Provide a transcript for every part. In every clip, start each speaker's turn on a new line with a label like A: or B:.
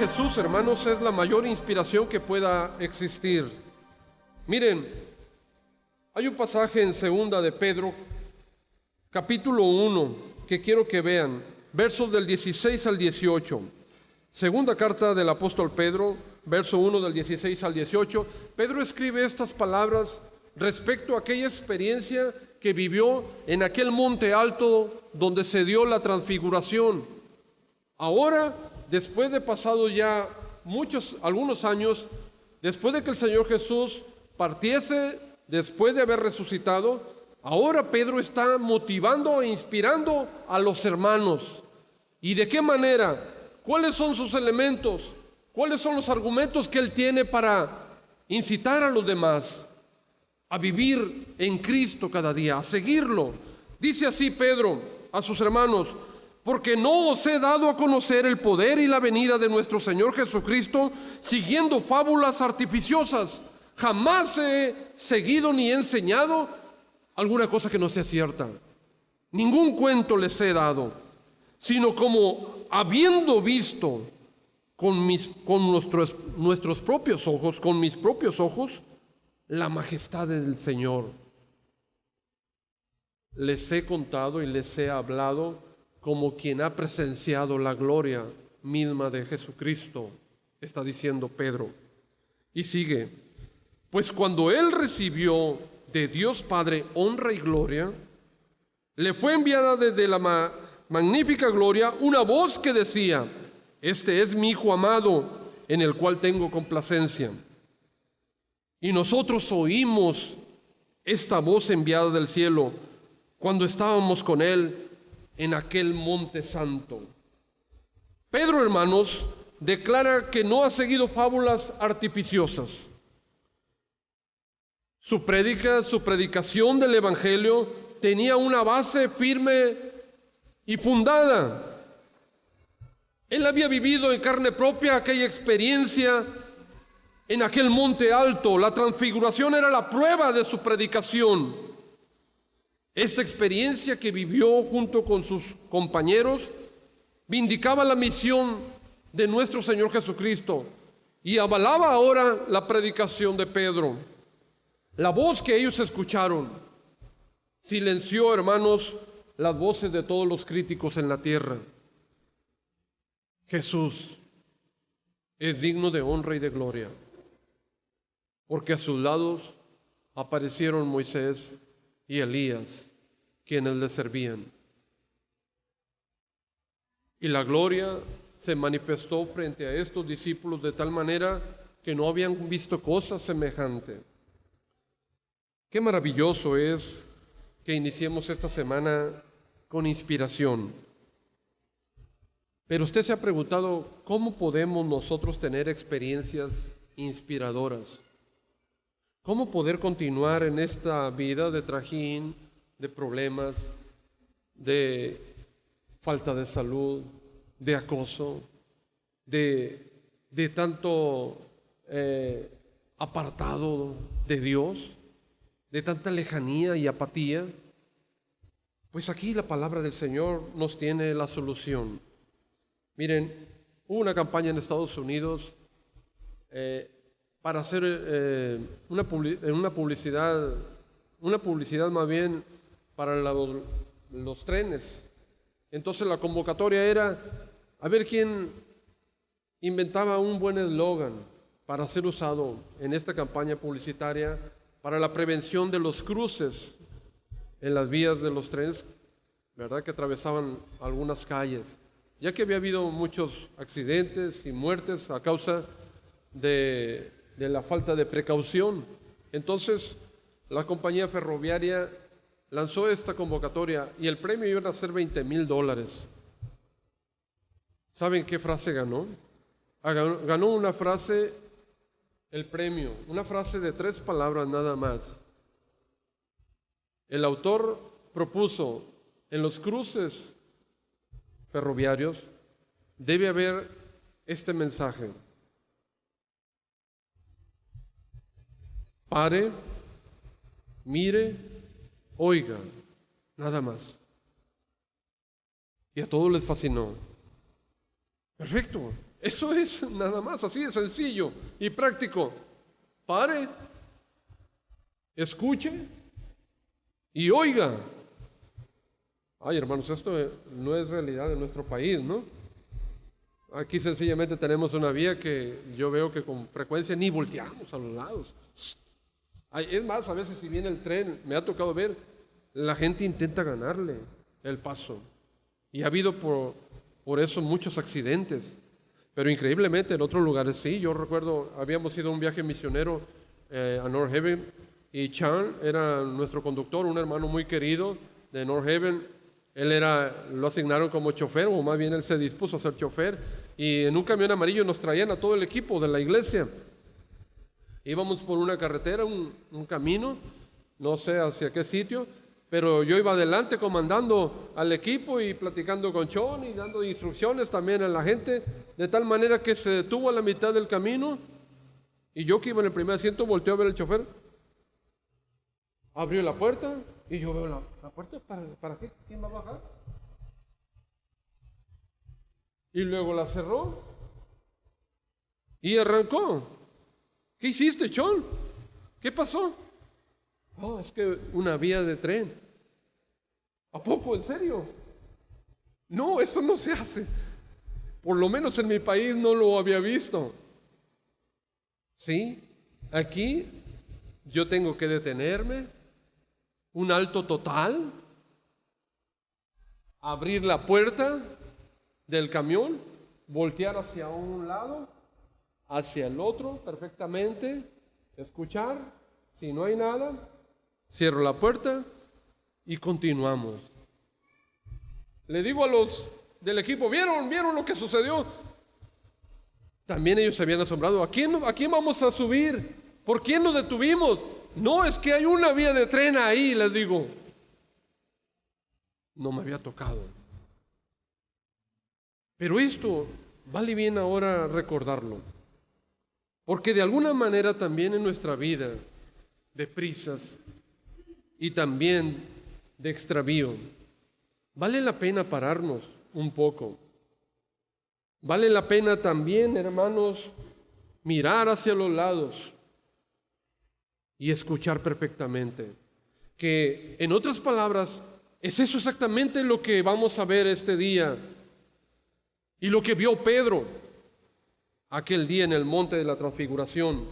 A: Jesús, hermanos, es la mayor inspiración que pueda existir. Miren, hay un pasaje en segunda de Pedro, capítulo 1, que quiero que vean, versos del 16 al 18. Segunda carta del apóstol Pedro, verso 1 del 16 al 18. Pedro escribe estas palabras respecto a aquella experiencia que vivió en aquel monte alto donde se dio la transfiguración. Ahora, después de pasado ya algunos años, después de que el Señor Jesús partiese, después de haber resucitado, ahora Pedro está motivando e inspirando a los hermanos. ¿Y de qué manera? ¿Cuáles son sus elementos? ¿Cuáles son los argumentos que él tiene para incitar a los demás a vivir en Cristo cada día, a seguirlo? Dice así Pedro a sus hermanos: porque no os he dado a conocer el poder y la venida de nuestro Señor Jesucristo siguiendo fábulas artificiosas. Jamás he seguido ni he enseñado alguna cosa que no sea cierta. Ningún cuento les he dado, sino como habiendo visto con nuestros propios ojos, con mis propios ojos, la majestad del Señor. Les he contado y les he hablado como quien ha presenciado la gloria misma de Jesucristo, está diciendo Pedro. Y sigue: pues cuando él recibió de Dios Padre honra y gloria, le fue enviada desde la magnífica gloria una voz que decía: este es mi Hijo amado, en el cual tengo complacencia. Y nosotros oímos esta voz enviada del cielo cuando estábamos con él en aquel monte santo. Pedro, hermanos, declara que no ha seguido fábulas artificiosas. Su predicación del Evangelio tenía una base firme y fundada. Él había vivido en carne propia aquella experiencia en aquel monte alto. La transfiguración era la prueba de su predicación. Esta experiencia que vivió junto con sus compañeros vindicaba la misión de nuestro Señor Jesucristo y avalaba ahora la predicación de Pedro. La voz que ellos escucharon silenció, hermanos, las voces de todos los críticos en la tierra. Jesús es digno de honra y de gloria, porque a sus lados aparecieron Moisés y Elías, quienes le servían. Y la gloria se manifestó frente a estos discípulos de tal manera que no habían visto cosa semejante. Qué maravilloso es que iniciemos esta semana con inspiración. Pero usted se ha preguntado, ¿cómo podemos nosotros tener experiencias inspiradoras? ¿Cómo poder continuar en esta vida de trajín, de problemas, de falta de salud, de acoso, de tanto apartado de Dios, de tanta lejanía y apatía? Pues aquí la palabra del Señor nos tiene la solución. Miren, hubo una campaña en Estados Unidos para hacer una publicidad más bien para los trenes. Entonces la convocatoria era a ver quién inventaba un buen eslogan para ser usado en esta campaña publicitaria para la prevención de los cruces en las vías de los trenes, ¿verdad?, que atravesaban algunas calles, ya que había habido muchos accidentes y muertes a causa de la falta de precaución. Entonces la compañía ferroviaria lanzó esta convocatoria y el premio iba a ser $20,000. ¿Saben qué frase ganó? Ganó una frase, el premio, una frase de 3 palabras nada más. El autor propuso: en los cruces ferroviarios debe haber este mensaje: pare, mire, oiga, nada más. Y a todos les fascinó. Perfecto, Eso es nada más, así de sencillo y práctico. Pare, escuche y oiga. Ay, hermanos, esto no es realidad de nuestro país, ¿no? Aquí sencillamente tenemos una vía que yo veo que con frecuencia ni volteamos a los lados. Es más, a veces si viene el tren, me ha tocado ver, la gente intenta ganarle el paso. Y ha habido por eso muchos accidentes. Pero increíblemente en otros lugares sí. Yo recuerdo, habíamos ido a un viaje misionero a North Haven y Chan era nuestro conductor, un hermano muy querido de North Haven. Lo asignaron como chofer, o más bien él se dispuso a ser chofer. Y en un camión amarillo nos traían a todo el equipo de la iglesia. Íbamos por una carretera, un camino, no sé hacia qué sitio, pero yo iba adelante comandando al equipo y platicando con Chon y dando instrucciones también a la gente, de tal manera que se detuvo a la mitad del camino y yo que iba en el primer asiento volteé a ver al chofer. Abrió la puerta y yo veo la puerta, ¿para qué? ¿Quién va a bajar? Y luego la cerró y arrancó. ¿Qué hiciste, Chon? ¿Qué pasó? Oh, es que una vía de tren. ¿A poco? ¿En serio? No, eso no se hace. Por lo menos en mi país no lo había visto. Sí, aquí yo tengo que detenerme, un alto total, abrir la puerta del camión, voltear hacia un lado, hacia el otro perfectamente, escuchar, si no hay nada, cierro la puerta y continuamos. Le digo a los del equipo, ¿vieron lo que sucedió? También ellos se habían asombrado. ¿A quién vamos a subir? ¿Por quién nos detuvimos? No, es que hay una vía de tren ahí, les digo. No me había tocado. Pero esto vale bien ahora recordarlo, porque de alguna manera también en nuestra vida de prisas y también de extravío, vale la pena pararnos un poco. Vale la pena también, hermanos, mirar hacia los lados y escuchar perfectamente. Que, en otras palabras, es eso exactamente lo que vamos a ver este día y lo que vio Pedro aquel día en el monte de la transfiguración.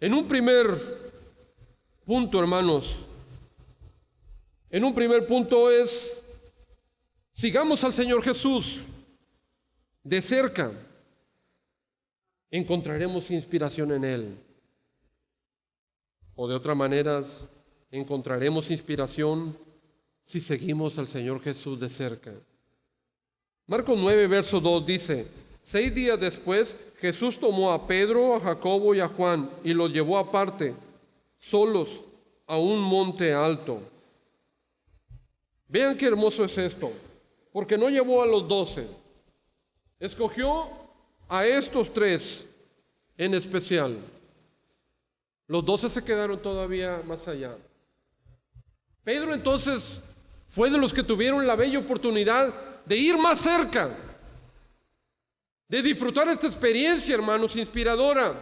A: En un primer punto, hermanos, sigamos al Señor Jesús de cerca, encontraremos inspiración en Él. O de otra manera, encontraremos inspiración si seguimos al Señor Jesús de cerca. Marcos 9, verso 2 dice: 6 días después, Jesús tomó a Pedro, a Jacobo y a Juan y los llevó aparte, solos, a un monte alto. Vean qué hermoso es esto, porque no llevó a los 12, escogió a estos 3 en especial. Los 12 se quedaron todavía más allá. Pedro entonces fue de los que tuvieron la bella oportunidad de ir más cerca, de disfrutar esta experiencia, hermanos, inspiradora.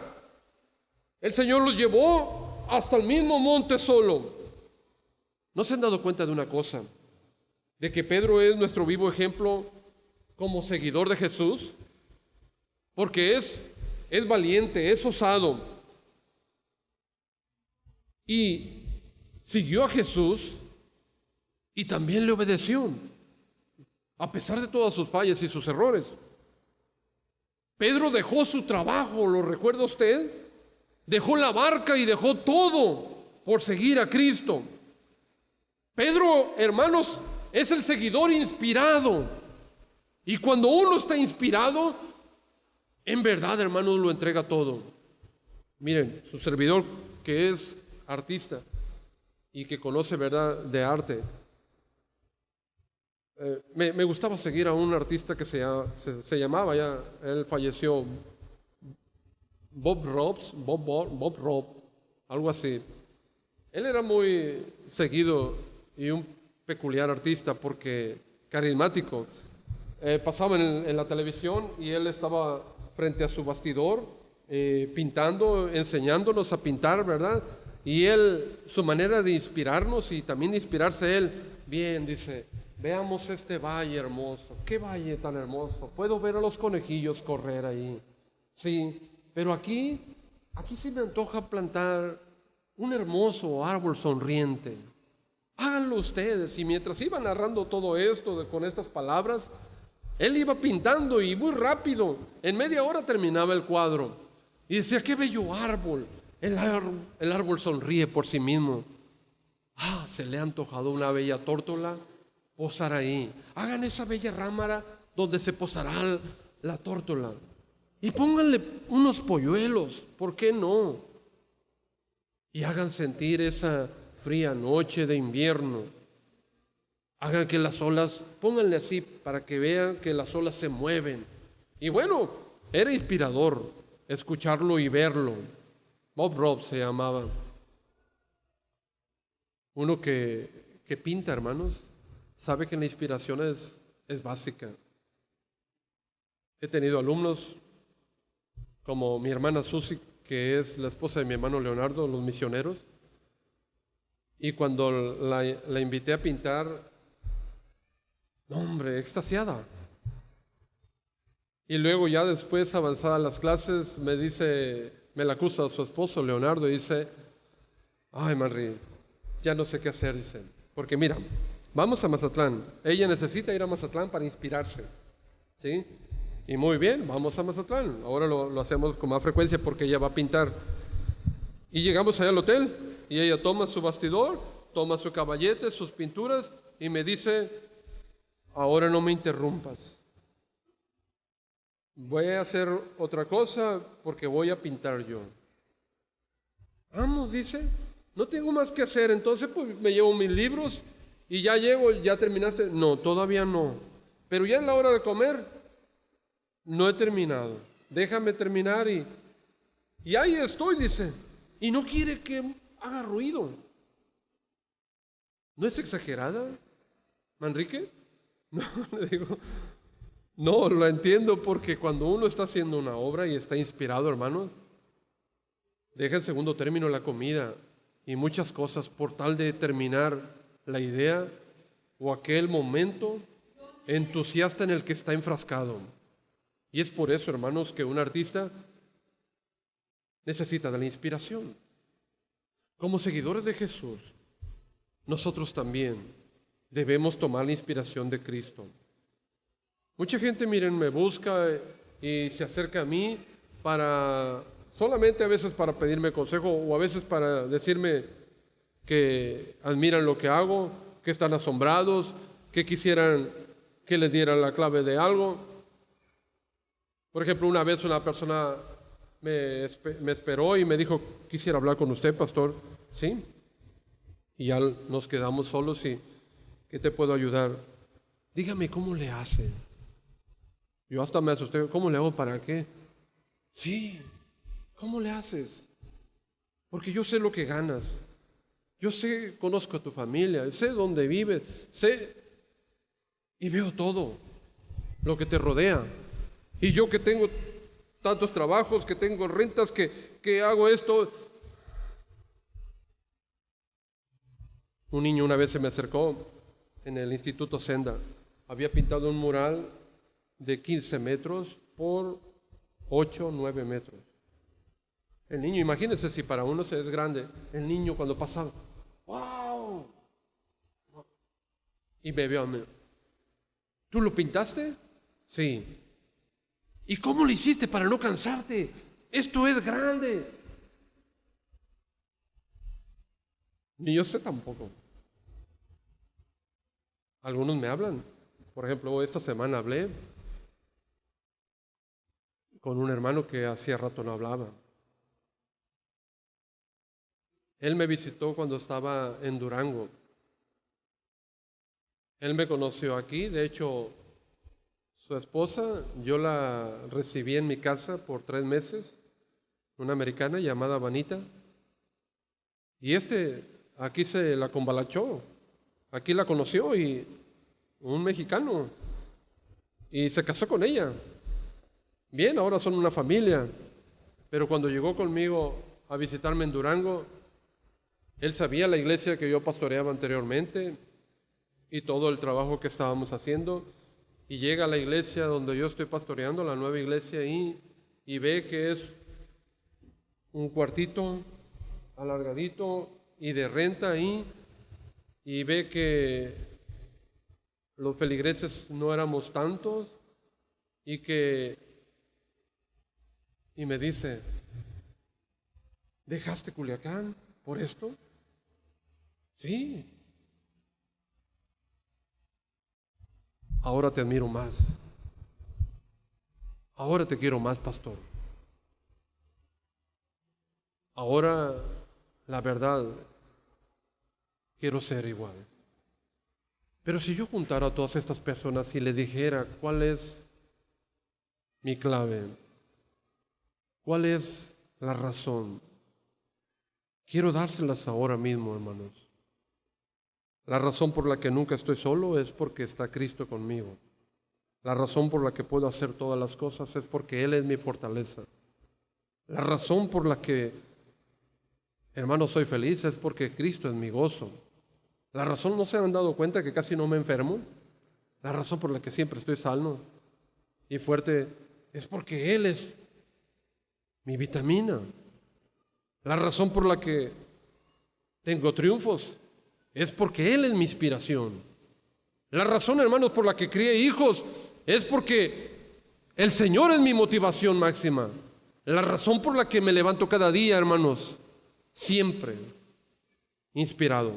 A: El Señor los llevó hasta el mismo monte solo. ¿No se han dado cuenta de una cosa? De que Pedro es nuestro vivo ejemplo como seguidor de Jesús, porque es valiente, es osado y siguió a Jesús y también le obedeció a pesar de todas sus fallas y sus errores. Pedro dejó su trabajo, ¿lo recuerda usted? Dejó la barca y dejó todo por seguir a Cristo. Pedro, hermanos, es el seguidor inspirado. Y cuando uno está inspirado, en verdad, hermanos, lo entrega todo. Miren, su servidor, que es artista y que conoce verdad de arte, me gustaba seguir a un artista que se llamaba, ya él falleció, Bob Rob, algo así. Él era muy seguido y un peculiar artista porque carismático. pasaba en la televisión y él estaba frente a su bastidor, pintando, enseñándonos a pintar, ¿verdad? Y él, su manera de inspirarnos y también de inspirarse él, bien, dice, veamos este valle hermoso. ¿Qué valle tan hermoso? Puedo ver a los conejillos correr ahí. Sí, pero aquí sí me antoja plantar un hermoso árbol sonriente. Háganlo ustedes. Y mientras iba narrando todo esto con estas palabras, él iba pintando y muy rápido, en media hora terminaba el cuadro. Y decía, qué bello árbol. El árbol sonríe por sí mismo. Se le ha antojado una bella tórtola posar ahí. Hagan esa bella rámara donde se posará la tórtola. Y pónganle unos polluelos, ¿por qué no? Y hagan sentir esa fría noche de invierno. Hagan que las olas, pónganle así para que vean que las olas se mueven. Y bueno, era inspirador escucharlo y verlo. Bob Ross se llamaba. Uno que pinta, hermanos, sabe que la inspiración es básica. He tenido alumnos como mi hermana Susi, que es la esposa de mi hermano Leonardo, los misioneros. Y cuando la invité a pintar, no, hombre, extasiada. Y luego ya después, avanzadas las clases, me la acusa su esposo Leonardo y dice, ay, Manri, ya no sé qué hacer, dice. Porque mira, vamos a Mazatlán. Ella necesita ir a Mazatlán para inspirarse, ¿sí? Y muy bien, vamos a Mazatlán. Ahora lo hacemos con más frecuencia porque ella va a pintar. Y llegamos allá al hotel y ella toma su bastidor, toma su caballete, sus pinturas y me dice, ahora no me interrumpas. Voy a hacer otra cosa porque voy a pintar yo. Vamos, dice, no tengo más que hacer, entonces pues me llevo mis libros y ya llego, ya terminaste. No, todavía no. Pero ya en la hora de comer, no he terminado. Déjame terminar y ahí estoy, dice. Y no quiere que haga ruido. ¿No es exagerada, Manrique? No, le digo, no, lo entiendo porque cuando uno está haciendo una obra y está inspirado, hermanos, deja en segundo término la comida y muchas cosas por tal de terminar la idea o aquel momento entusiasta en el que está enfrascado. Y es por eso, hermanos, que un artista necesita de la inspiración. Como seguidores de Jesús, nosotros también debemos tomar la inspiración de Cristo. Mucha gente, miren, me busca y se acerca a mí solamente a veces para pedirme consejo o a veces para decirme que admiran lo que hago, que están asombrados, que quisieran que les diera la clave de algo. Por ejemplo, una vez una persona me esperó y me dijo, quisiera hablar con usted, pastor. Sí. Y ya nos quedamos solos y, ¿qué te puedo ayudar? Dígame cómo le hace. Yo hasta me asusté, ¿cómo le hago para qué? Sí, ¿cómo le haces? Porque yo sé lo que ganas. Yo sé, conozco a tu familia, sé dónde vives, sé y veo todo lo que te rodea. Y yo que tengo tantos trabajos, que tengo rentas, que hago esto. Un niño una vez se me acercó en el Instituto Senda. Había pintado un mural de 15 metros por 8, 9 metros. El niño, imagínense si para uno se es grande, el niño cuando pasaba, ¡wow! Y me vio a mí. ¿Tú lo pintaste? Sí. ¿Y cómo lo hiciste para no cansarte? Esto es grande. Ni yo sé tampoco. Algunos me hablan. Por ejemplo, esta semana hablé con un hermano que hacía rato no hablaba. Él me visitó cuando estaba en Durango. Él me conoció aquí, de hecho, su esposa, yo la recibí en mi casa por 3 meses, una americana llamada Vanita. Y aquí se la combalachó, aquí la conoció y un mexicano. y se casó con ella. Bien, ahora son una familia. Pero cuando llegó conmigo a visitarme en Durango, él sabía la iglesia que yo pastoreaba anteriormente y todo el trabajo que estábamos haciendo. Y llega a la iglesia donde yo estoy pastoreando, la nueva iglesia ahí, y ve que es un cuartito alargadito y de renta ahí, y ve que los feligreses no éramos tantos, y me dice, ¿dejaste Culiacán por esto? Sí. Ahora te admiro más. Ahora te quiero más, pastor. Ahora, la verdad, quiero ser igual. Pero si yo juntara a todas estas personas y le dijera cuál es mi clave, cuál es la razón, quiero dárselas ahora mismo, hermanos. La razón por la que nunca estoy solo es porque está Cristo conmigo. La razón por la que puedo hacer todas las cosas es porque Él es mi fortaleza. La razón por la que, hermanos, soy feliz es porque Cristo es mi gozo. La razón, ¿no se han dado cuenta que casi no me enfermo? La razón por la que siempre estoy sano y fuerte es porque Él es mi vitamina. La razón por la que tengo triunfos es porque Él es mi inspiración. La razón, hermanos, por la que crié hijos es porque el Señor es mi motivación máxima. La razón por la que me levanto cada día, hermanos, siempre inspirado,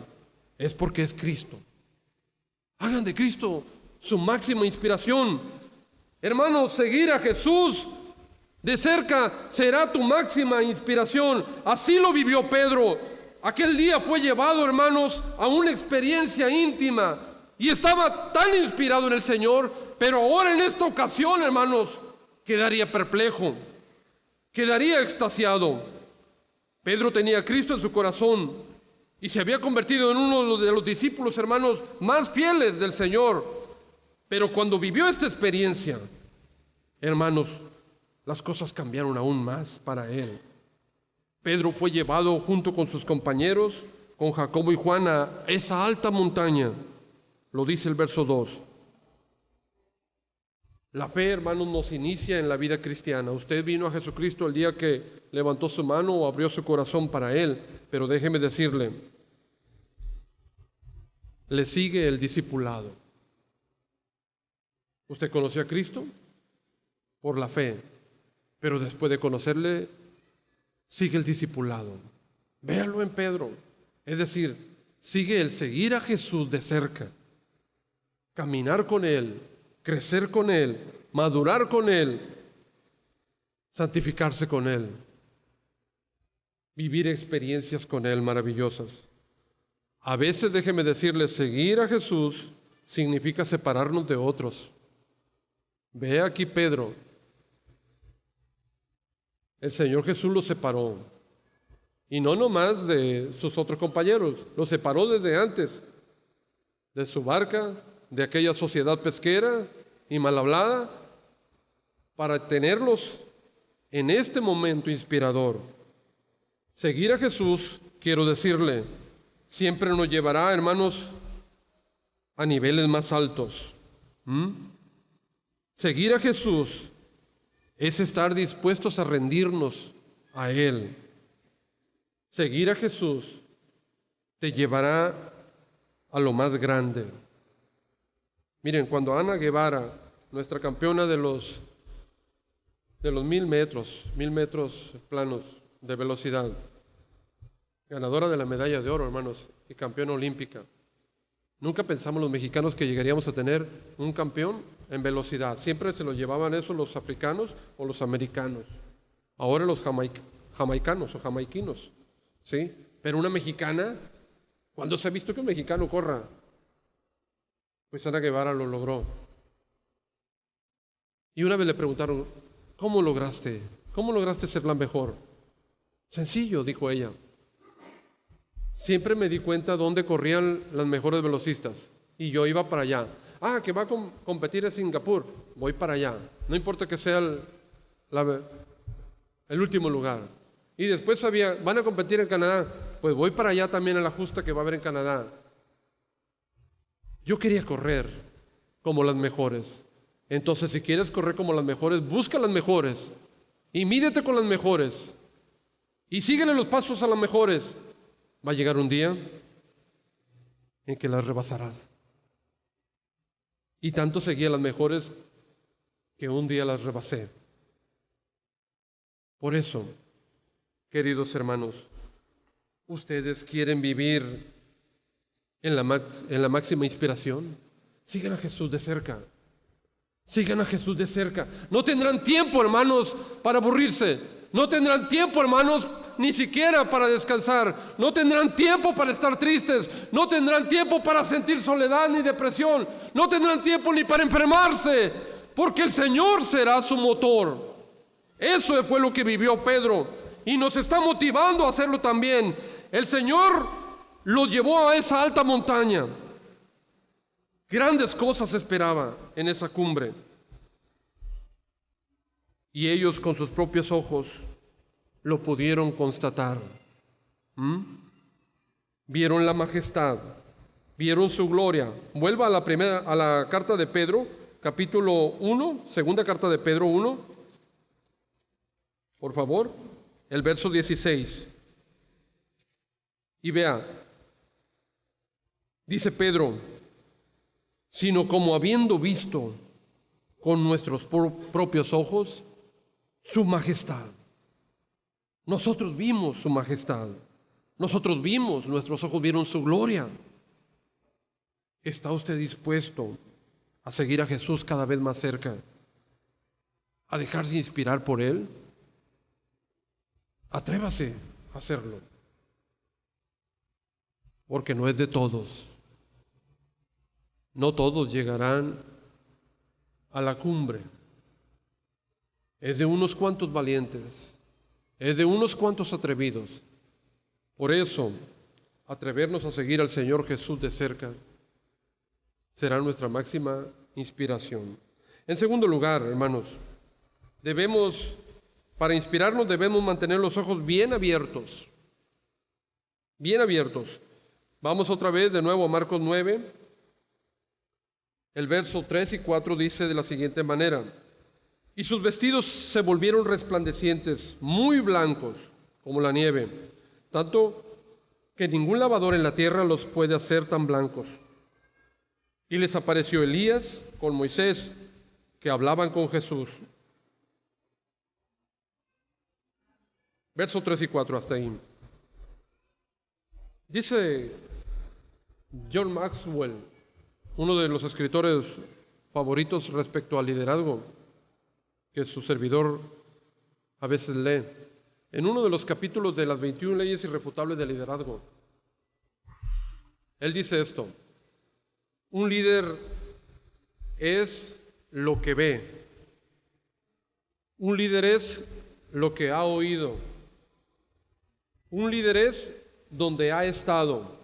A: es porque es Cristo. Hagan de Cristo su máxima inspiración. Hermanos, seguir a Jesús de cerca será tu máxima inspiración. Así lo vivió Pedro. Aquel día fue llevado, hermanos, a una experiencia íntima y estaba tan inspirado en el Señor, pero ahora en esta ocasión, hermanos, quedaría perplejo, quedaría extasiado. Pedro tenía a Cristo en su corazón y se había convertido en uno de los discípulos, hermanos, más fieles del Señor. Pero cuando vivió esta experiencia, hermanos, las cosas cambiaron aún más para él. Pedro fue llevado junto con sus compañeros, con Jacobo y Juan, a esa alta montaña. Lo dice el verso 2. La fe, hermanos, nos inicia en la vida cristiana. Usted vino a Jesucristo el día que levantó su mano o abrió su corazón para Él. Pero déjeme decirle, le sigue el discipulado. Usted conoció a Cristo por la fe, pero después de conocerle, sigue el discipulado. Véalo en Pedro. Es decir, sigue el seguir a Jesús de cerca, caminar con Él, crecer con Él, madurar con Él, santificarse con Él, vivir experiencias con Él maravillosas. A veces, déjeme decirle, seguir a Jesús significa separarnos de otros. Ve aquí Pedro. El Señor Jesús lo separó. Y no nomás de sus otros compañeros, lo separó desde antes, de su barca, de aquella sociedad pesquera y mal hablada, para tenerlos en este momento inspirador. Seguir a Jesús, quiero decirle, siempre nos llevará, hermanos, a niveles más altos. Seguir a Jesús es estar dispuestos a rendirnos a Él. Seguir a Jesús te llevará a lo más grande. Miren, cuando Ana Guevara, nuestra campeona de los 1000 metros planos de velocidad, ganadora de la medalla de oro, hermanos, y campeona olímpica, nunca pensamos los mexicanos que llegaríamos a tener un campeón en velocidad. Siempre se lo llevaban eso los africanos o los americanos. Ahora los jamaicanos o jamaiquinos, ¿sí? Pero una mexicana, ¿cuándo se ha visto que un mexicano corra? Pues Ana Guevara lo logró. Y una vez le preguntaron, ¿cómo lograste ser la mejor? Sencillo, dijo ella. Siempre me di cuenta dónde corrían las mejores velocistas y yo iba para allá. Que va a competir en Singapur, voy para allá. No importa que sea el último lugar. Y después van a competir en Canadá, pues voy para allá también a la justa que va a haber en Canadá. Yo quería correr como las mejores. Entonces, si quieres correr como las mejores, busca las mejores y mídete con las mejores y síguele los pasos a las mejores. Va a llegar un día en que las rebasarás. Y tanto seguía las mejores que un día las rebasé. Por eso, queridos hermanos, ustedes quieren vivir en la máxima inspiración. Sigan a Jesús de cerca. Sigan a Jesús de cerca. No tendrán tiempo, hermanos, para aburrirse. No tendrán tiempo, hermanos, ni siquiera para descansar. No tendrán tiempo para estar tristes. No tendrán tiempo para sentir soledad ni depresión. No tendrán tiempo ni para enfermarse, porque el Señor será su motor. Eso fue lo que vivió Pedro y nos está motivando a hacerlo también. El Señor lo llevó a esa alta montaña. Grandes cosas esperaba en esa cumbre. Y ellos con sus propios ojos lo pudieron constatar. Vieron la majestad, vieron su gloria. Vuelva a la carta de Pedro, capítulo 1, segunda carta de Pedro 1. Por favor, el verso 16. Y vea, dice Pedro, sino como habiendo visto con nuestros propios ojos su majestad. Nosotros vimos su majestad. Nosotros vimos, nuestros ojos vieron su gloria. ¿Está usted dispuesto a seguir a Jesús cada vez más cerca? ¿A dejarse inspirar por Él? Atrévase a hacerlo. Porque no es de todos. No todos llegarán a la cumbre. Es de unos cuantos valientes. Es de unos cuantos atrevidos. Por eso, atrevernos a seguir al Señor Jesús de cerca será nuestra máxima inspiración. En segundo lugar, hermanos, para inspirarnos debemos mantener los ojos bien abiertos. Bien abiertos. Vamos otra vez de nuevo a Marcos 9. El verso 3 y 4 dice de la siguiente manera: y sus vestidos se volvieron resplandecientes, muy blancos como la nieve, tanto que ningún lavador en la tierra los puede hacer tan blancos. Y les apareció Elías con Moisés, que hablaban con Jesús. Verso 3 y 4 hasta ahí. Dice John Maxwell, uno de los escritores favoritos respecto al liderazgo, que su servidor a veces lee, en uno de los capítulos de las 21 leyes irrefutables del liderazgo. Él dice esto: un líder es lo que ve. Un líder es lo que ha oído. Un líder es donde ha estado.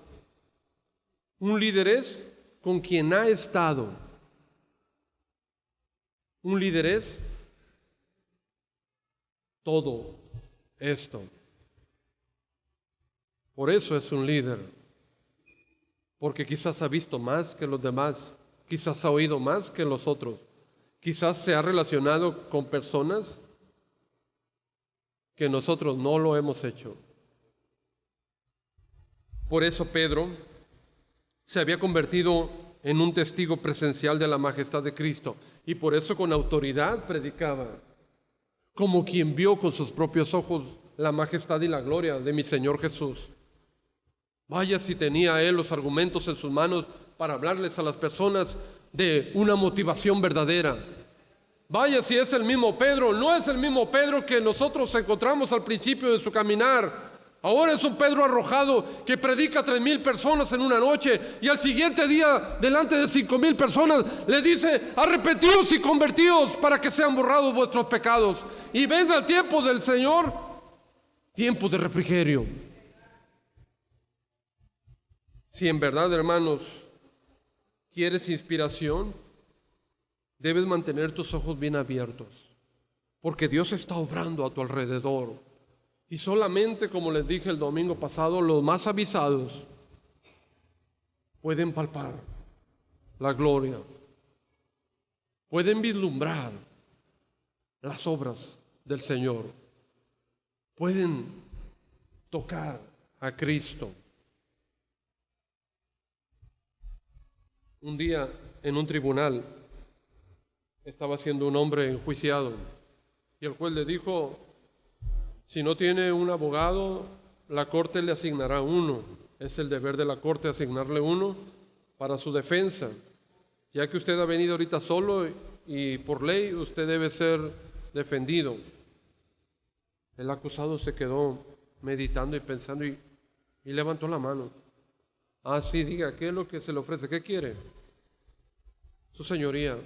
A: Un líder es con quien ha estado. Un líder es todo esto. Por eso es un líder. Porque quizás ha visto más que los demás. Quizás ha oído más que los otros. Quizás se ha relacionado con personas que nosotros no lo hemos hecho. Por eso Pedro se había convertido en un testigo presencial de la majestad de Cristo, y por eso con autoridad predicaba, como quien vio con sus propios ojos la majestad y la gloria de mi Señor Jesús. Vaya si tenía él los argumentos en sus manos para hablarles a las personas de una motivación verdadera. Vaya si es el mismo Pedro. No es el mismo Pedro que nosotros encontramos al principio de su caminar. Ahora es un Pedro arrojado que predica a 3,000 personas en una noche, y al siguiente día, delante de 5,000 personas, le dice: arrepentíos y convertíos para que sean borrados vuestros pecados, y venga el tiempo del Señor, tiempo de refrigerio. Si en verdad, hermanos, ¿Quieres inspiración? Debes mantener tus ojos bien abiertos, porque Dios está obrando a tu alrededor. Y solamente, como les dije el domingo pasado, los más avisados pueden palpar la gloria, pueden vislumbrar las obras del Señor, pueden tocar a Cristo. Un día en un tribunal estaba siendo un hombre enjuiciado y el juez le dijo: si no tiene un abogado, la corte le asignará uno. Es el deber de la corte asignarle uno para su defensa, ya que usted ha venido ahorita solo y por ley usted debe ser defendido. El acusado se quedó meditando y pensando y levantó la mano. Ah, sí, diga, ¿qué es lo que se le ofrece? ¿Qué quiere? Su señoría,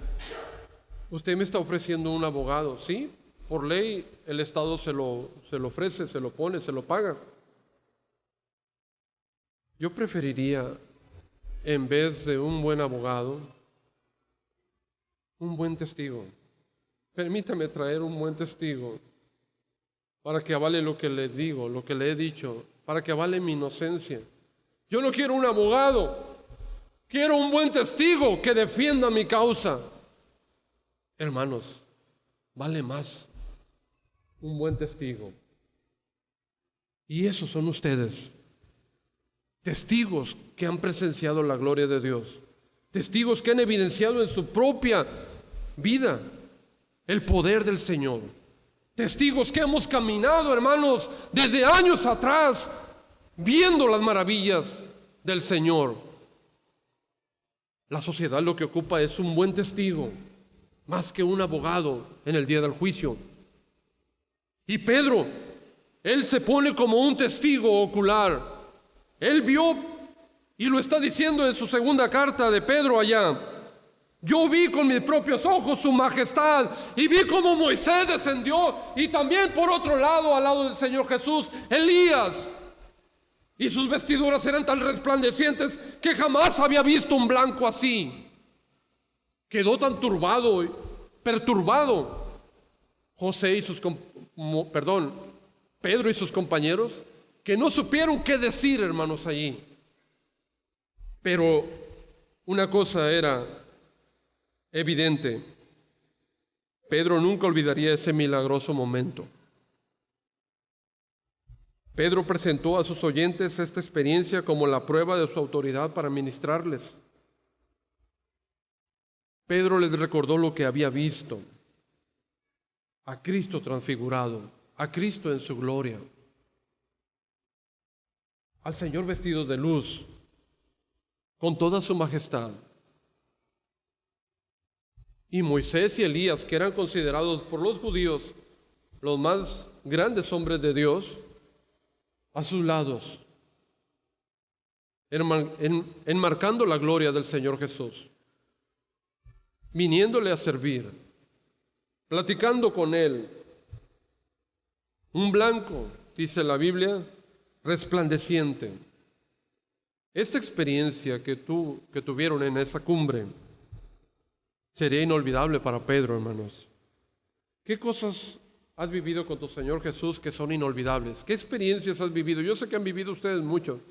A: usted me está ofreciendo un abogado. Sí, por ley el Estado se lo ofrece, se lo pone, se lo paga. Yo preferiría, en vez de un buen abogado, un buen testigo. Permítame traer un buen testigo para que avale lo que le digo, lo que le he dicho, para que avale mi inocencia. Yo no quiero un abogado, quiero un buen testigo que defienda mi causa. Hermanos, vale más un buen testigo. Y esos son ustedes, testigos que han presenciado la gloria de Dios, testigos que han evidenciado en su propia vida el poder del Señor, testigos que hemos caminado, hermanos, desde años atrás, viendo las maravillas del Señor. La sociedad lo que ocupa es un buen testigo, más que un abogado en el día del juicio. Y Pedro, él se pone como un testigo ocular. Él vio, y lo está diciendo en su segunda carta de Pedro allá: yo vi con mis propios ojos su majestad y vi cómo Moisés descendió, y también por otro lado, al lado del Señor Jesús, Elías. Y sus vestiduras eran tan resplandecientes que jamás había visto un blanco así. Quedó tan turbado, perturbado Pedro y sus compañeros, que no supieron qué decir, hermanos, allí. Pero una cosa era evidente: Pedro nunca olvidaría ese milagroso momento. Pedro presentó a sus oyentes esta experiencia como la prueba de su autoridad para ministrarles. Pedro les recordó lo que había visto: a Cristo transfigurado, a Cristo en su gloria, al Señor vestido de luz, con toda su majestad. Y Moisés y Elías, que eran considerados por los judíos los más grandes hombres de Dios, a sus lados, enmarcando la gloria del Señor Jesús, viniéndole a servir, platicando con Él. Un blanco, dice la Biblia, resplandeciente. Esta experiencia que tuvieron en esa cumbre sería inolvidable para Pedro, hermanos. ¿Qué cosas has vivido con tu Señor Jesús que son inolvidables? ¿Qué experiencias has vivido? Yo sé que han vivido ustedes mucho.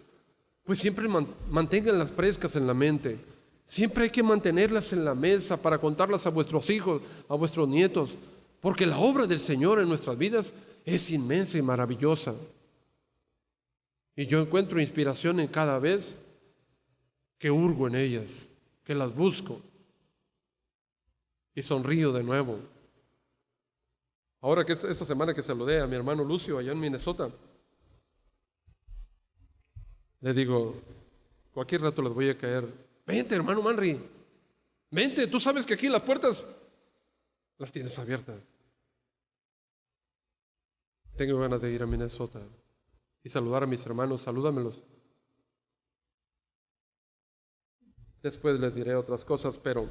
A: Pues siempre manténganlas frescas en la mente. Siempre hay que mantenerlas en la mesa para contarlas a vuestros hijos, a vuestros nietos, porque la obra del Señor en nuestras vidas es inmensa y maravillosa. Y yo encuentro inspiración en cada vez que hurgo en ellas, que las busco, y sonrío de nuevo. Ahora que esta semana que saludé a mi hermano Lucio allá en Minnesota, le digo: cualquier rato les voy a caer. Vente, hermano Manri, vente, tú sabes que aquí las puertas las tienes abiertas. Tengo ganas de ir a Minnesota y saludar a mis hermanos. Salúdamelos. Después les diré otras cosas, pero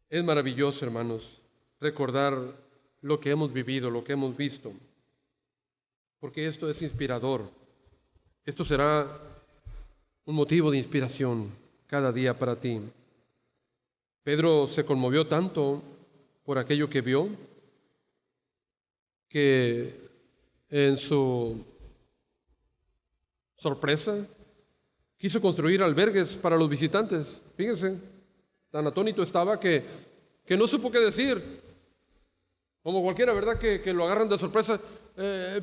A: es maravilloso, hermanos, recordar lo que hemos vivido, lo que hemos visto, porque esto es inspirador. Esto será un motivo de inspiración cada día para ti. Pedro se conmovió tanto por aquello que vio, que en su sorpresa quiso construir albergues para los visitantes. Fíjense, tan atónito estaba que no supo qué decir. Como cualquiera, ¿verdad? Que lo agarran de sorpresa.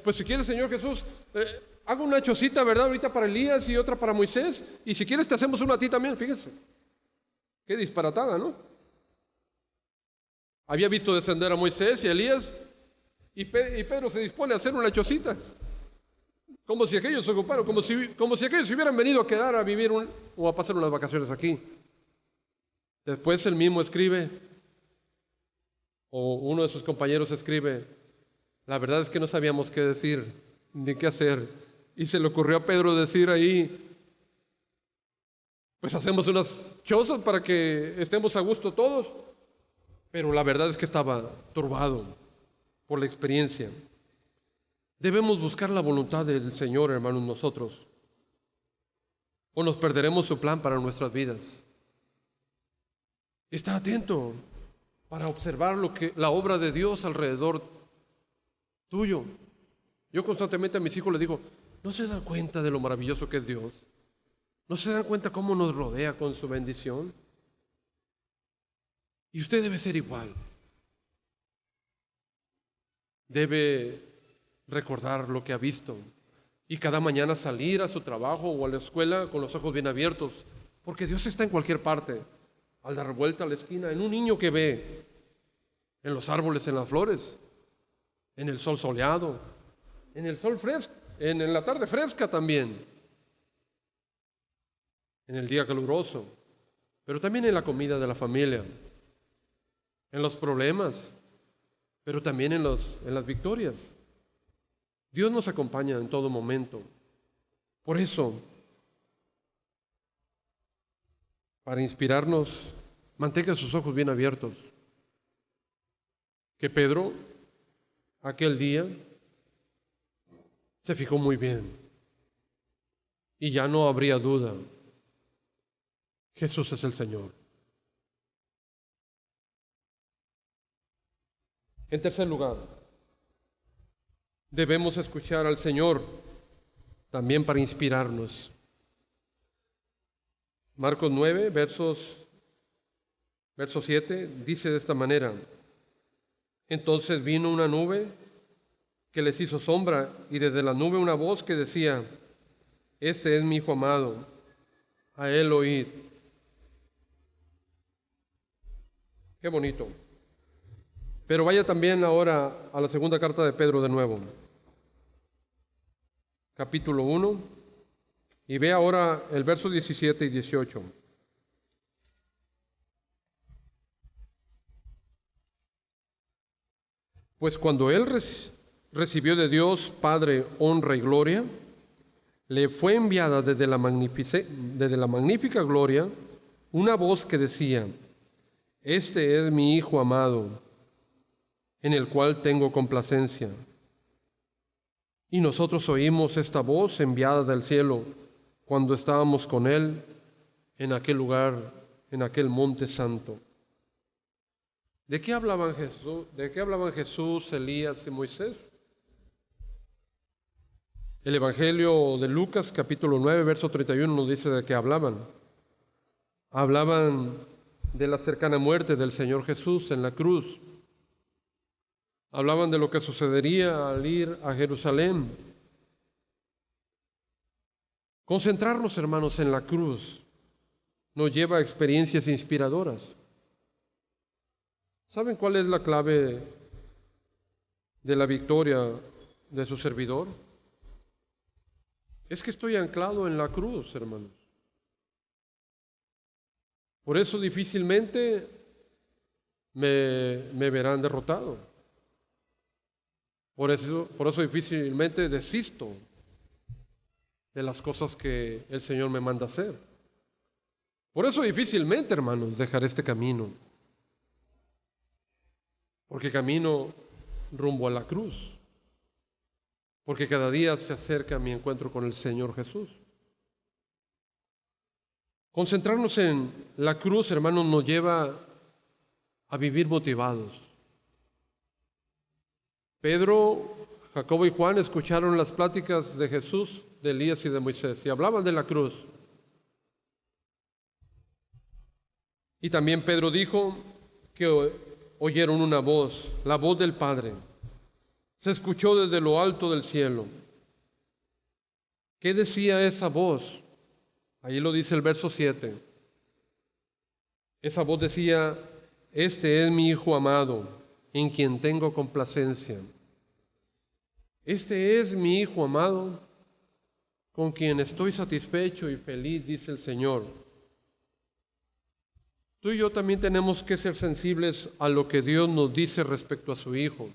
A: Pues si quieres, Señor Jesús, hago una chocita, ¿verdad? Ahorita para Elías y otra para Moisés. Y si quieres te hacemos una a ti también. Fíjense. Qué disparatada, ¿no? Había visto descender a Moisés y a Elías. Y Pedro se dispone a hacer una chocita. Como si aquellos se ocuparon, como si aquellos se hubieran venido a quedar a vivir o a pasar unas vacaciones aquí. Después él mismo escribe, o uno de sus compañeros escribe, la verdad es que no sabíamos qué decir, ni qué hacer. Y se le ocurrió a Pedro decir ahí, pues hacemos unas chozas para que estemos a gusto todos. Pero la verdad es que estaba turbado por la experiencia. Debemos buscar la voluntad del Señor, hermanos, nosotros, o nos perderemos su plan para nuestras vidas. Está atento para observar la obra de Dios alrededor tuyo. Yo constantemente a mis hijos les digo, ¿no se dan cuenta de lo maravilloso que es Dios? ¿No se dan cuenta cómo nos rodea con su bendición? Y usted debe ser igual. Debe recordar lo que ha visto y cada mañana salir a su trabajo o a la escuela con los ojos bien abiertos, porque Dios está en cualquier parte, al dar vuelta a la esquina, en un niño que ve, en los árboles, en las flores, en el sol soleado, en el sol fresco, en la tarde fresca también, en el día caluroso, pero también en la comida de la familia, en los problemas, pero también en las victorias. Dios nos acompaña en todo momento. Por eso, para inspirarnos, mantenga sus ojos bien abiertos. Que Pedro, aquel día, se fijó muy bien. Y ya no habría duda. Jesús es el Señor. En tercer lugar, debemos escuchar al Señor también para inspirarnos. Marcos 9, verso 7, dice de esta manera: entonces vino una nube que les hizo sombra, y desde la nube una voz que decía: este es mi Hijo amado, a él oíd. Qué bonito. Pero vaya también ahora a la segunda carta de Pedro de nuevo, capítulo 1, y ve ahora el verso 17 y 18. Pues cuando él recibió de Dios Padre honra y gloria, le fue enviada desde la magnífica gloria una voz que decía: este es mi Hijo amado, en el cual tengo complacencia. Y nosotros oímos esta voz enviada del cielo cuando estábamos con él en aquel lugar, en aquel monte santo. ¿De qué hablaban Jesús, Elías y Moisés? El Evangelio de Lucas, capítulo 9, verso 31, nos dice de qué hablaban. Hablaban de la cercana muerte del Señor Jesús en la cruz. Hablaban de lo que sucedería al ir a Jerusalén. Concentrarnos, hermanos, en la cruz nos lleva a experiencias inspiradoras. ¿Saben cuál es la clave de la victoria de su servidor? Es que estoy anclado en la cruz, hermanos. Por eso difícilmente me verán derrotado. Por eso difícilmente desisto de las cosas que el Señor me manda hacer. Por eso difícilmente, hermanos, dejaré este camino. Porque camino rumbo a la cruz. Porque cada día se acerca mi encuentro con el Señor Jesús. Concentrarnos en la cruz, hermanos, nos lleva a vivir motivados. Pedro, Jacobo y Juan escucharon las pláticas de Jesús, de Elías y de Moisés, y hablaban de la cruz. Y también Pedro dijo que oyeron una voz, la voz del Padre. Se escuchó desde lo alto del cielo. ¿Qué decía esa voz? Ahí lo dice el verso 7. Esa voz decía: este es mi Hijo amado, en quien tengo complacencia. Este es mi Hijo amado, con quien estoy satisfecho y feliz, dice el Señor. Tú y yo también tenemos que ser sensibles a lo que Dios nos dice respecto a su Hijo.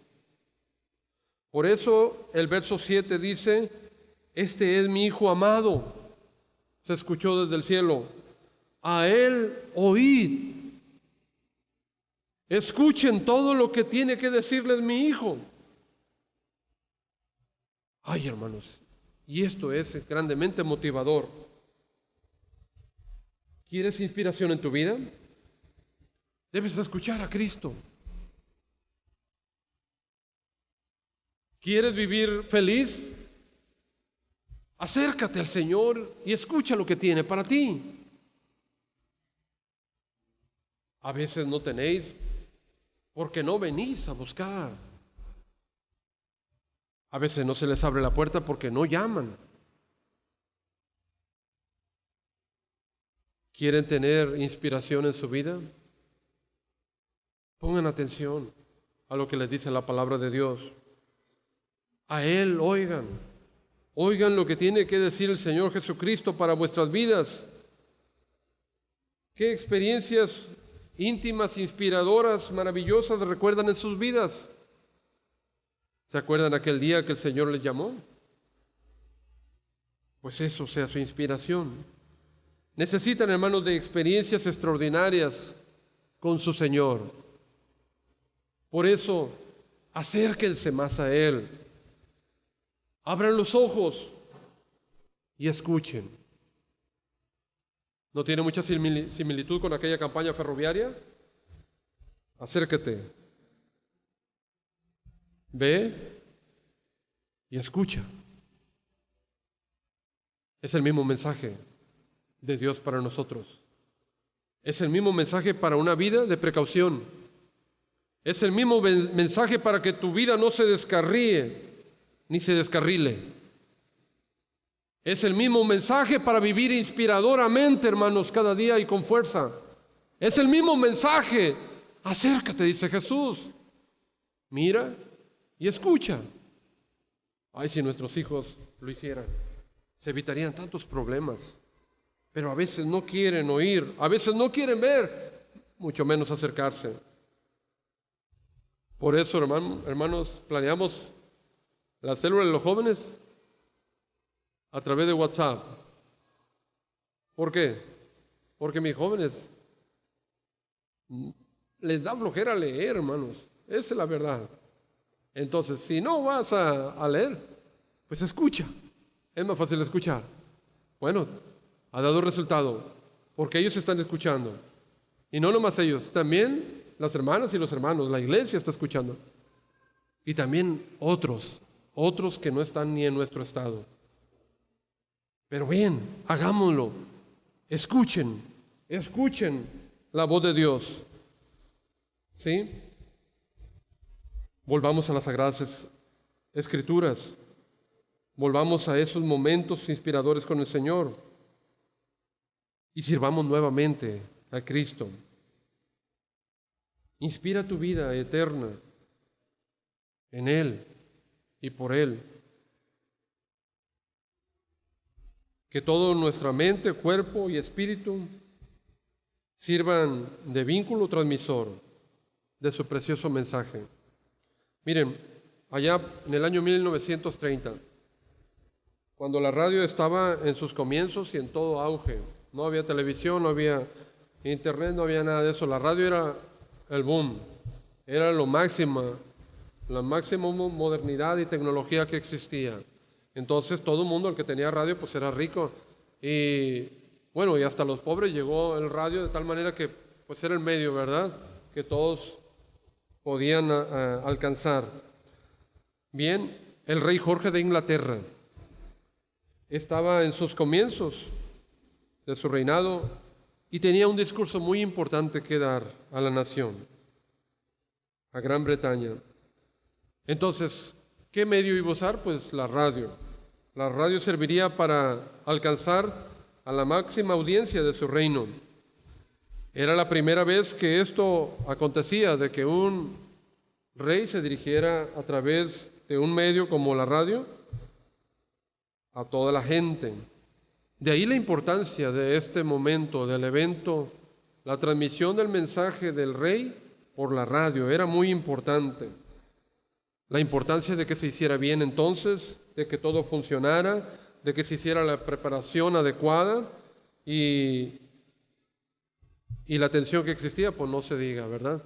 A: Por eso el verso 7 dice: este es mi Hijo amado. Se escuchó desde el cielo: a Él oíd. Escuchen todo lo que tiene que decirles mi Hijo. Ay, hermanos, y esto es grandemente motivador. ¿Quieres inspiración en tu vida? Debes escuchar a Cristo. ¿Quieres vivir feliz? Acércate al Señor y escucha lo que tiene para ti. A veces no tenéis porque no venís a buscar. A veces no se les abre la puerta porque no llaman. ¿Quieren tener inspiración en su vida? Pongan atención a lo que les dice la palabra de Dios. A Él oigan. Oigan lo que tiene que decir el Señor Jesucristo para vuestras vidas. ¿Qué experiencias íntimas, inspiradoras, maravillosas recuerdan en sus vidas? ¿Se acuerdan aquel día que el Señor les llamó? Pues eso sea su inspiración. Necesitan, hermanos, de experiencias extraordinarias con su Señor. Por eso, acérquense más a Él. Abran los ojos y escuchen. ¿No tiene mucha similitud con aquella campaña ferroviaria? Acércate. Ve y escucha. Es el mismo mensaje de Dios para nosotros. Es el mismo mensaje para una vida de precaución. Es el mismo mensaje para que tu vida no se descarríe ni se descarrile. Es el mismo mensaje para vivir inspiradoramente, hermanos, cada día y con fuerza. Es el mismo mensaje. Acércate, dice Jesús. Mira y escucha. Ay, si nuestros hijos lo hicieran, se evitarían tantos problemas. Pero a veces no quieren oír, a veces no quieren ver, mucho menos acercarse. Por eso, hermanos, planeamos la célula de los jóvenes a través de WhatsApp. ¿Por qué? Porque mis jóvenes les da flojera leer, hermanos. Esa es la verdad. Entonces, si no vas a leer, pues escucha. Es más fácil escuchar. Bueno, ha dado resultado, porque ellos están escuchando. Y no nomás ellos, también las hermanas y los hermanos, la iglesia está escuchando. Y también otros que no están ni en nuestro estado. Pero bien, hagámoslo. Escuchen la voz de Dios. ¿Sí? Volvamos a las Sagradas Escrituras. Volvamos a esos momentos inspiradores con el Señor. Y sirvamos nuevamente a Cristo. Inspira tu vida eterna en Él y por Él. Que toda nuestra mente, cuerpo y espíritu sirvan de vínculo transmisor de su precioso mensaje. Miren, allá en el año 1930, cuando la radio estaba en sus comienzos y en todo auge, no había televisión, no había internet, no había nada de eso. La radio era el boom, era lo máximo, la máxima modernidad y tecnología que existía. Entonces todo el mundo, el que tenía radio, pues era rico. Y bueno, y hasta los pobres llegó el radio de tal manera que pues era el medio, ¿verdad?, que todos podían alcanzar. Bien, el rey Jorge de Inglaterra estaba en sus comienzos de su reinado y tenía un discurso muy importante que dar a la nación, a Gran Bretaña. Entonces, ¿qué medio iba a usar? Pues la radio. La radio serviría para alcanzar a la máxima audiencia de su reino. Era la primera vez que esto acontecía, de que un rey se dirigiera a través de un medio como la radio a toda la gente. De ahí la importancia de este momento, del evento, la transmisión del mensaje del rey por la radio, era muy importante. La importancia de que se hiciera bien entonces, de que todo funcionara, de que se hiciera la preparación adecuada y la atención que existía, pues no se diga, ¿verdad?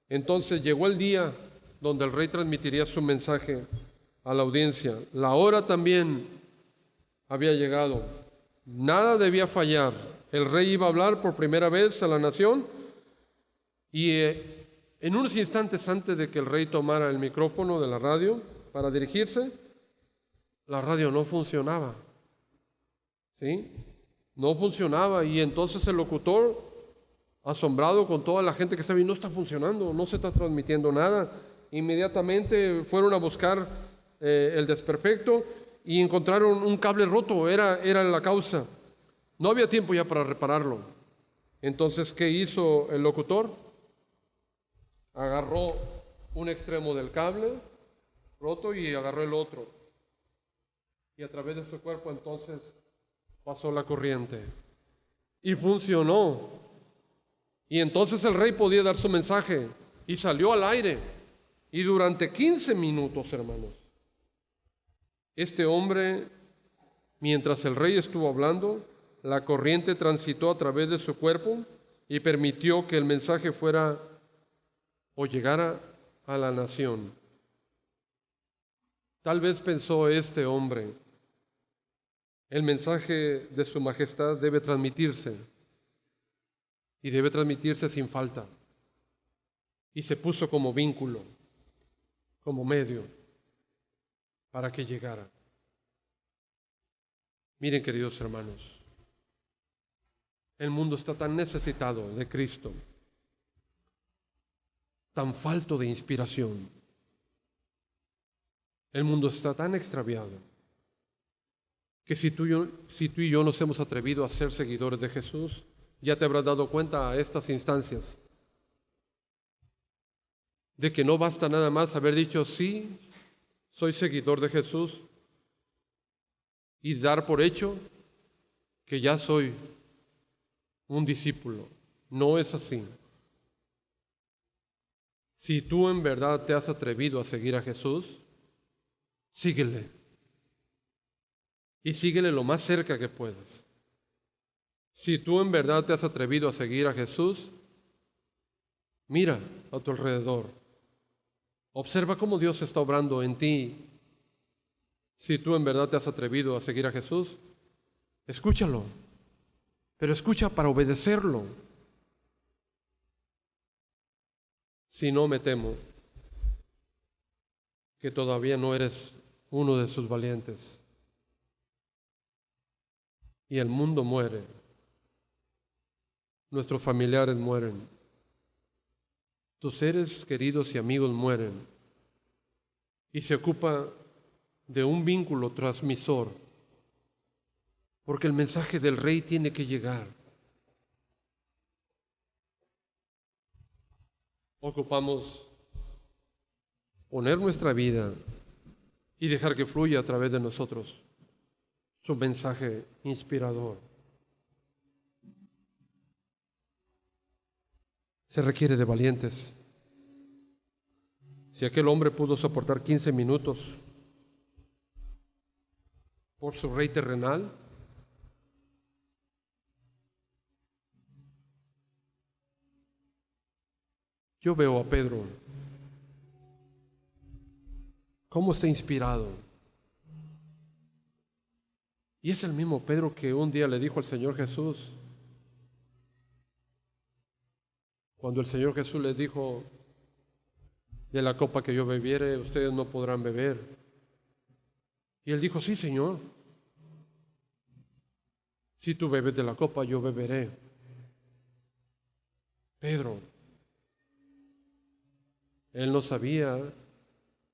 A: Entonces llegó el día donde el rey transmitiría su mensaje a la audiencia. La hora también había llegado. Nada debía fallar. El rey iba a hablar por primera vez a la nación y en unos instantes antes de que el rey tomara el micrófono de la radio para dirigirse, la radio no funcionaba. ¿Sí? No funcionaba y entonces el locutor, asombrado con toda la gente que estaba viendo, no está funcionando, no se está transmitiendo nada. Inmediatamente fueron a buscar el desperfecto y encontraron un cable roto, era la causa. No había tiempo ya para repararlo. Entonces, ¿qué hizo el locutor? Agarró un extremo del cable roto y agarró el otro. Y a través de su cuerpo entonces pasó la corriente. Y funcionó. Y entonces el rey podía dar su mensaje y salió al aire. Y durante 15 minutos, hermanos, este hombre, mientras el rey estuvo hablando, la corriente transitó a través de su cuerpo y permitió que el mensaje fuera o llegara a la nación. Tal vez pensó este hombre, el mensaje de su majestad debe transmitirse y debe transmitirse sin falta. Y se puso como vínculo, como medio, para que llegara. Miren, queridos hermanos, el mundo está tan necesitado de Cristo, tan falto de inspiración. El mundo está tan extraviado que si tú y yo nos hemos atrevido a ser seguidores de Jesús, ya te habrás dado cuenta a estas instancias de que no basta nada más haber dicho sí, soy seguidor de Jesús y dar por hecho que ya soy un discípulo. No es así. Si tú en verdad te has atrevido a seguir a Jesús, síguele. Y síguele lo más cerca que puedas. Si tú en verdad te has atrevido a seguir a Jesús, mira a tu alrededor. Observa cómo Dios está obrando en ti. Si tú en verdad te has atrevido a seguir a Jesús, escúchalo. Pero escucha para obedecerlo. Si no, me temo que todavía no eres uno de sus valientes. Y el mundo muere. Nuestros familiares mueren. Tus seres queridos y amigos mueren. Y se ocupa de un vínculo transmisor. Porque el mensaje del rey tiene que llegar. Ocupamos poner nuestra vida y dejar que fluya a través de nosotros su mensaje inspirador. Se requiere de valientes. Si aquel hombre pudo soportar 15 minutos por su rey terrenal, yo veo a Pedro cómo está inspirado Y es el mismo Pedro que un día le dijo al Señor Jesús, cuando el Señor Jesús les dijo, de la copa que yo bebiere, ustedes no podrán beber. Y él dijo, sí, Señor, si tú bebes de la copa, yo beberé. Pedro, él no sabía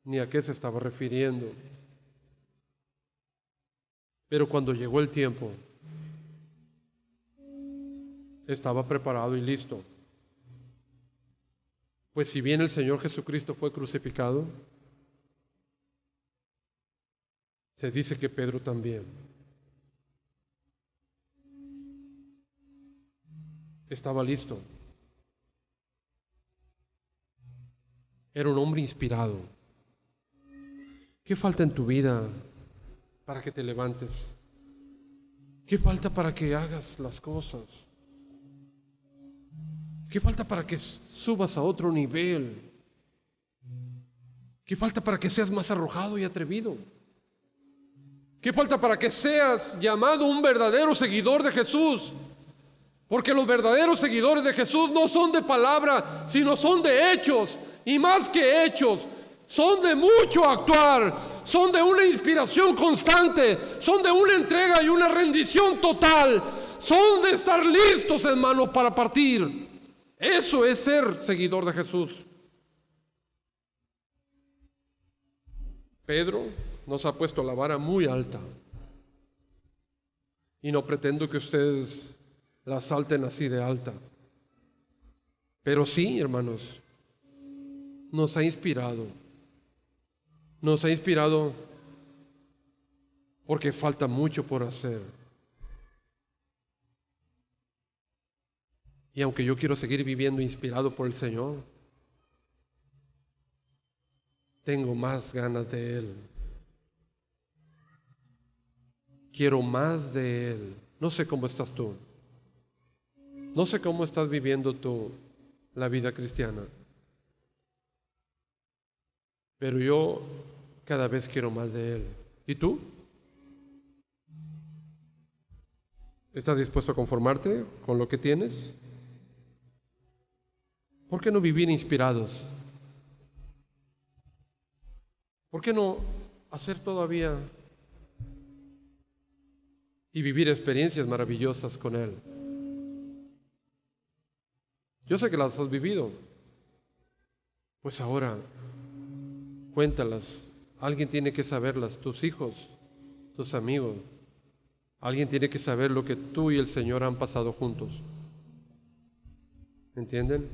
A: ni a qué se estaba refiriendo. Pero cuando llegó el tiempo, estaba preparado y listo. Pues si bien el Señor Jesucristo fue crucificado, se dice que Pedro también. Estaba listo. Era un hombre inspirado. ¿Qué falta en tu vida para que te levantes? ¿Qué falta para que hagas las cosas? ¿Qué falta para que subas a otro nivel? ¿Qué falta para que seas más arrojado y atrevido? ¿Qué falta para que seas llamado un verdadero seguidor de Jesús? Porque los verdaderos seguidores de Jesús no son de palabra, sino son de hechos. Y más que hechos, son de mucho actuar, son de una inspiración constante, son de una entrega y una rendición total, son de estar listos, hermanos, para partir. Eso es ser seguidor de Jesús. Pedro nos ha puesto la vara muy alta. Y no pretendo que ustedes la salten así de alta. Pero sí, hermanos, nos ha inspirado. Nos ha inspirado porque falta mucho por hacer. Y aunque yo quiero seguir viviendo inspirado por el Señor, tengo más ganas de Él. Quiero más de Él. No sé cómo estás tú. No sé cómo estás viviendo tú la vida cristiana. Pero yo cada vez quiero más de Él. ¿Y tú? ¿Estás dispuesto a conformarte con lo que tienes? ¿Por qué no vivir inspirados? ¿Por qué no hacer todavía y vivir experiencias maravillosas con Él? Yo sé que las has vivido. Pues ahora, cuéntalas. Alguien tiene que saberlas, tus hijos, tus amigos. Alguien tiene que saber lo que tú y el Señor han pasado juntos. ¿Entienden?